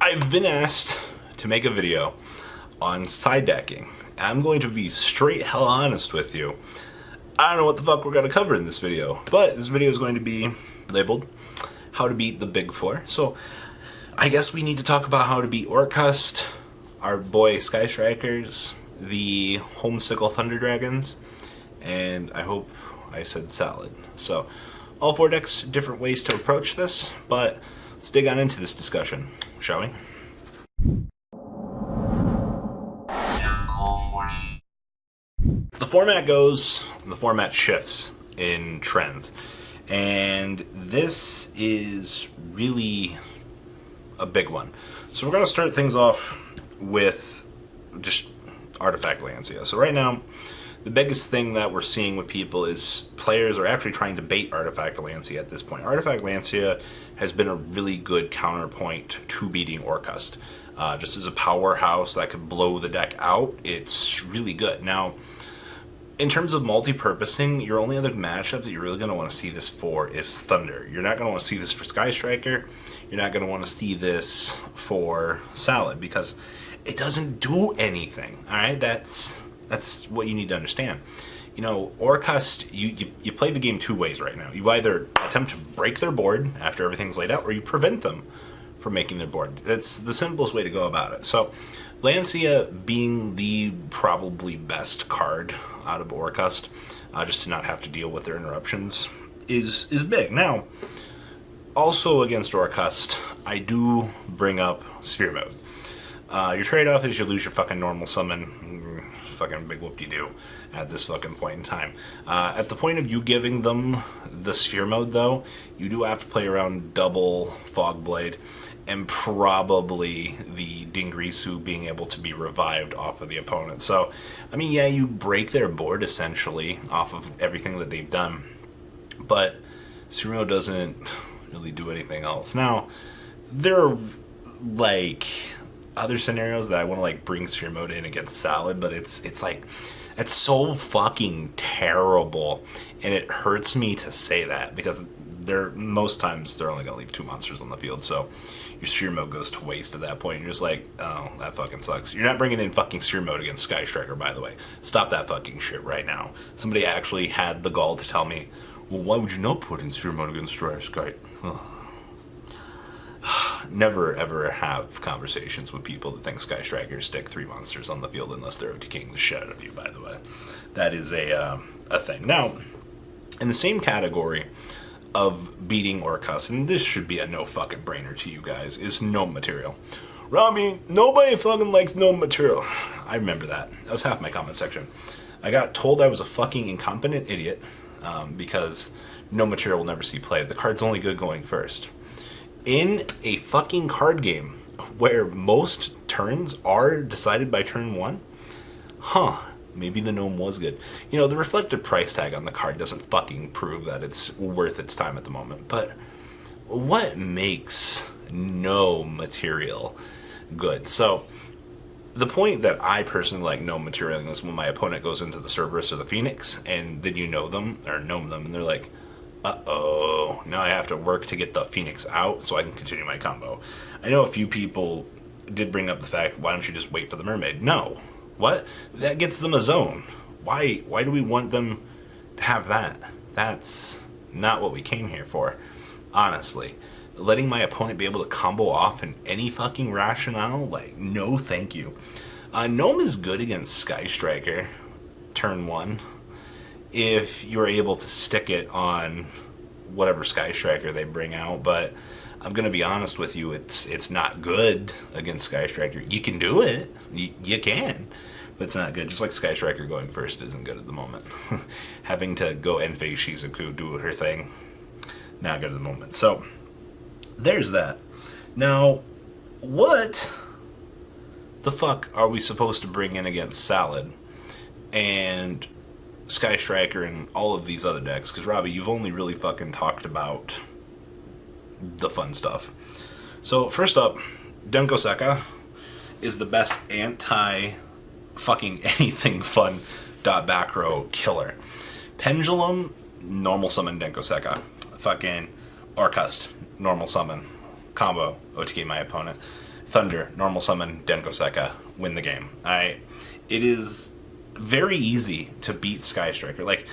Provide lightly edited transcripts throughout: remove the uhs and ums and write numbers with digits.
I've been asked to make a video on side decking. I'm going to be straight hell honest with you. I don't know what the fuck we're going to cover in this video, but this video is going to be labeled How to Beat the Big Four. So I guess we need to talk about how to beat Orcust, our boy Sky Strikers, the Homesickle Thunder Dragons, and I hope I said salad. So all four decks, different ways to approach this, but let's dig on into this discussion, shall we? The format goes, the format shifts in trends, and this is really a big one. So we're going to start things off with just Artifact Lancia. So right now, the biggest thing that we're seeing with people is players are actually trying to bait Artifact Lancia at this point. Artifact Lancia has been a really good counterpoint to beating Orcust. Just as a powerhouse that could blow the deck out, it's really good. Now, in terms of multi-purposing, your only other matchup that you're really going to want to see this for is Thunder. You're not going to want to see this for Sky Striker. You're not going to want to see this for Salad because it doesn't do anything. All right, that's what you need to understand. You know, Orcust, you play the game two ways right now. You either attempt to break their board after everything's laid out, or you prevent them from making their board. That's the simplest way to go about it. So, Lancia being the probably best card out of Orcust, just to not have to deal with their interruptions, is big. Now, also against Orcust, I do bring up Sphere Mode. Your trade-off is you lose your fucking normal summon, fucking big whoop-de-doo at this fucking point in time. At the point of you giving them the Sphere Mode, though, you do have to play around double Fogblade and probably the Dingrisu being able to be revived off of the opponent. So, I mean, yeah, you break their board essentially off of everything that they've done, but Sphere Mode doesn't really do anything else. Now, there are, like, other scenarios that I want to, like, bring Sphere Mode in against Salad, but it's like, it's so fucking terrible, and it hurts me to say that, because most times they're only going to leave two monsters on the field, so your Sphere Mode goes to waste at that point. You're just like, oh, that fucking sucks. You're not bringing in fucking Sphere Mode against Sky Striker, by the way. Stop that fucking shit right now. Somebody actually had the gall to tell me, well, why would you not put in Sphere Mode against Sky? Never ever have conversations with people that think Sky Strikers stick three monsters on the field unless they're OTKing the shit out of you, by the way. That is a thing. Now, in the same category of beating Orcust, and this should be a no fucking brainer to you guys, is Gnome Material. Robbie, nobody fucking likes Gnome Material. I remember that. That was half my comment section. I got told I was a fucking incompetent idiot because Gnome Material will never see play. The card's only good going first. In a fucking card game where most turns are decided by turn one, maybe the gnome was good. You know, the reflected price tag on the card doesn't fucking prove that it's worth its time at the moment, but what makes Gnome Material good? So, the point that I personally like Gnome Material is when my opponent goes into the Cerberus or the Phoenix, and then you know them, or gnome them, and they're like, uh-oh, now I have to work to get the Phoenix out so I can continue my combo. I know a few people did bring up the fact, why don't you just wait for the Mermaid? No. What? That gets them a zone. Why do we want them to have that? That's not what we came here for, honestly. Letting my opponent be able to combo off in any fucking rationale? Like, no thank you. Gnome is good against Sky Striker, turn one, if you're able to stick it on whatever Sky Striker they bring out, but I'm going to be honest with you, it's not good against Sky Striker. You can do it, you can, but it's not good. Just like Sky Striker going first isn't good at the moment. Having to go end phase Shizuku, do her thing, not good at the moment. So, there's that. Now, what the fuck are we supposed to bring in against Salad and Sky Striker and all of these other decks? Because, Robbie, you've only really fucking talked about the fun stuff. So, first up, NAWCQ is the best anti-fucking anything fun back row killer. Pendulum, normal summon NAWCQ. Fucking Orcust, normal summon. Combo, OTK my opponent. Thunder, normal summon, NAWCQ, win the game. It is very easy to beat Sky Striker. Like,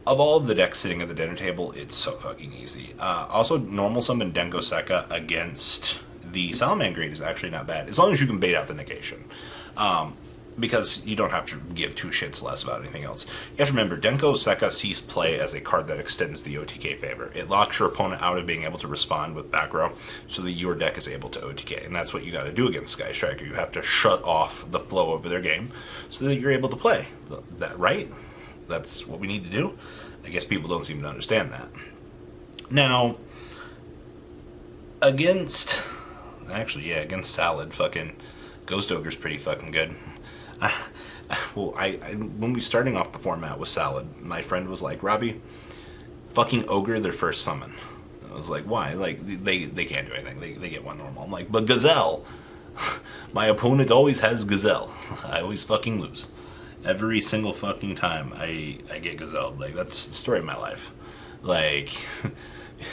of all of the decks sitting at the dinner table, it's so fucking easy. Also, normal summon NAWCQ against the Salamangreat is actually not bad, as long as you can bait out the negation. Because you don't have to give two shits less about anything else. You have to remember, NAWCQ sees play as a card that extends the OTK favor. It locks your opponent out of being able to respond with back row, so that your deck is able to OTK. And that's what you got to do against Sky Striker. You have to shut off the flow over their game, so that you're able to play. That right? That's what we need to do? I guess people don't seem to understand that. Now, against Salad, fucking Ghost Ogre's pretty fucking good. When we starting off the format with Salad, my friend was like, Robbie, fucking Ogre their first summon. I was like, why? Like, they can't do anything. They get one normal. I'm like, but Gazelle. My opponent always has Gazelle. I always fucking lose. Every single fucking time I get Gazelle. Like, that's the story of my life. Like,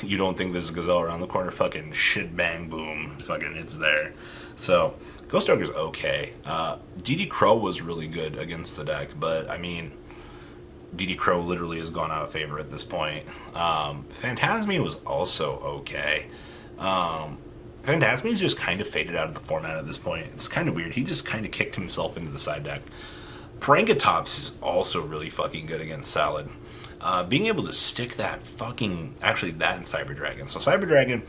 you don't think there's a Gazelle around the corner? Fucking shit bang boom. Fucking it's there. So, Ghost Ogre's okay. DD Crow was really good against the deck, but I mean, DD Crow literally has gone out of favor at this point. Phantasmi was also okay. Phantasmi's just kind of faded out of the format at this point. It's kind of weird. He just kind of kicked himself into the side deck. Prangatops is also really fucking good against Salad. Being able to stick that fucking... Actually, that and Cyber Dragon. So Cyber Dragon...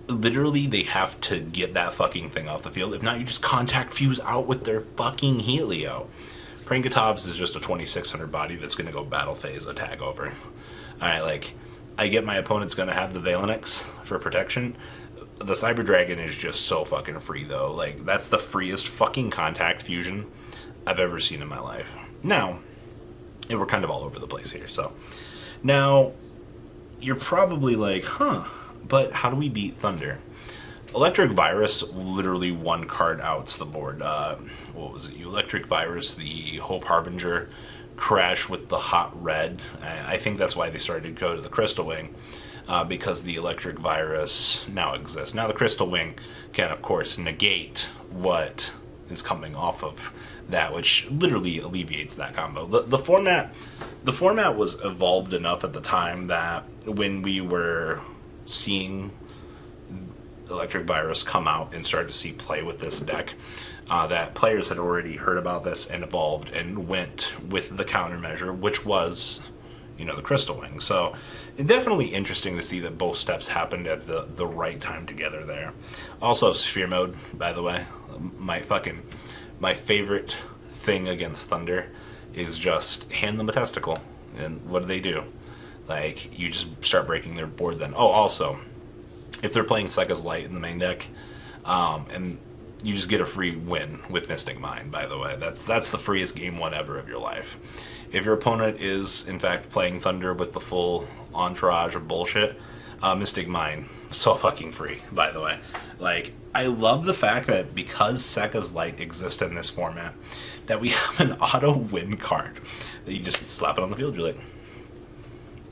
Literally, they have to get that fucking thing off the field. If not, you just contact Fuse out with their fucking Helio. Prangatops is just a 2600 body that's going to go battle phase attack over. Alright, like, I get my opponent's going to have the Valenix for protection. The Cyber Dragon is just so fucking free, though. Like, that's the freest fucking contact fusion I've ever seen in my life. Now, and we're kind of all over the place here, so. Now, you're probably like, huh... But how do we beat Thunder? Electric Virus literally one card outs the board. What was it? Electric Virus, the Hope Harbinger, Crash with the Hot Red. I think that's why they started to go to the Crystal Wing, because the Electric Virus now exists. Now the Crystal Wing can, of course, negate what is coming off of that, which literally alleviates that combo. The format was evolved enough at the time that when we were seeing Electric Virus come out and start to see play with this deck, that players had already heard about this and evolved and went with the countermeasure, which was, the Crystal Wing. So it's definitely interesting to see that both steps happened at the right time together there. Also, Sphere Mode, by the way, my favorite thing against Thunder is just hand them a testicle. And what do? Like, you just start breaking their board then. Oh, also, if they're playing Sekka's Light in the main deck, and you just get a free win with Mystic Mine, by the way. That's the freest game one ever of your life. If your opponent is, in fact, playing Thunder with the full entourage of bullshit, Mystic Mine, so fucking free, by the way. Like, I love the fact that because Sekka's Light exists in this format, that we have an auto-win card that you just slap it on the field, you're like...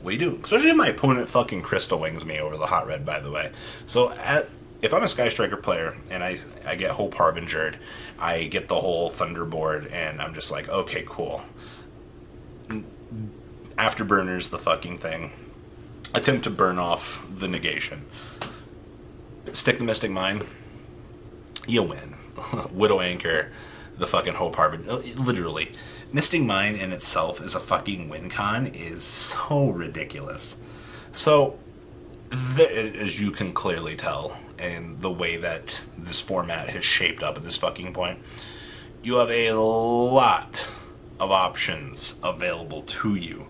What do you do? Especially if my opponent fucking Crystal Wings me over the Hot Red, by the way. So, if I'm a Sky Striker player, and I get Hope Harbingered, I get the whole Thunderboard, and I'm just like, okay, cool. Afterburners the fucking thing. Attempt to burn off the negation. Stick the Mystic Mine. You win. Widow Anchor, the fucking Hope Harbinger. Literally. Mystic Mine in itself as a fucking win con is so ridiculous. So, as you can clearly tell, and the way that this format has shaped up at this fucking point, you have a lot of options available to you.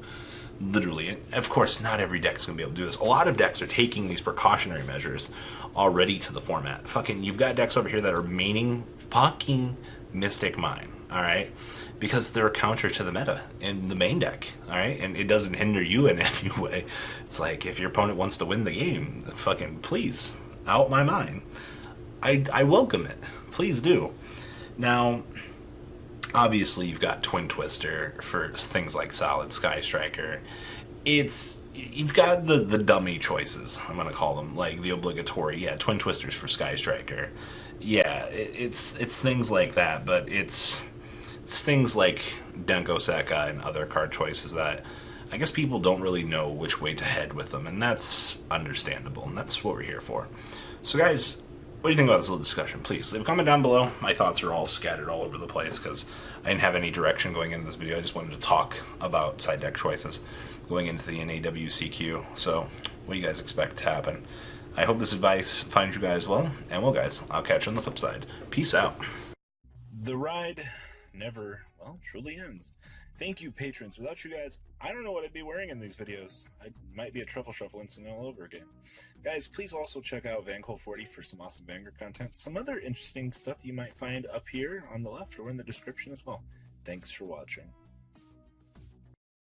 Literally. And of course, not every deck is going to be able to do this. A lot of decks are taking these precautionary measures already to the format. Fucking, you've got decks over here that are maining fucking Mystic Mine, alright? Because they're a counter to the meta in the main deck, alright? And it doesn't hinder you in any way. It's like, if your opponent wants to win the game, fucking please, out my mind. I welcome it. Please do. Now, obviously you've got Twin Twister for things like Solid Sky Striker. You've got the dummy choices, I'm going to call them, like the obligatory, Twin Twisters for Sky Striker. Yeah, it's things like that, but it's things like NAWCQ and other card choices that I guess people don't really know which way to head with them, and that's understandable, and that's what we're here for. So, guys, what do you think about this little discussion? Please leave a comment down below. My thoughts are all scattered all over the place because I didn't have any direction going into this video. I just wanted to talk about side deck choices going into the NAWCQ. So, what do you guys expect to happen? I hope this advice finds you guys well, and well, guys, I'll catch you on the flip side. Peace out. The ride never, well, truly ends. Thank you, patrons. Without you guys, I don't know what I'd be wearing in these videos. I might be a truffle shuffle incident all over again. Guys, please also check out VanCole40 for some awesome Vanguard content. Some other interesting stuff you might find up here on the left or in the description as well. Thanks for watching.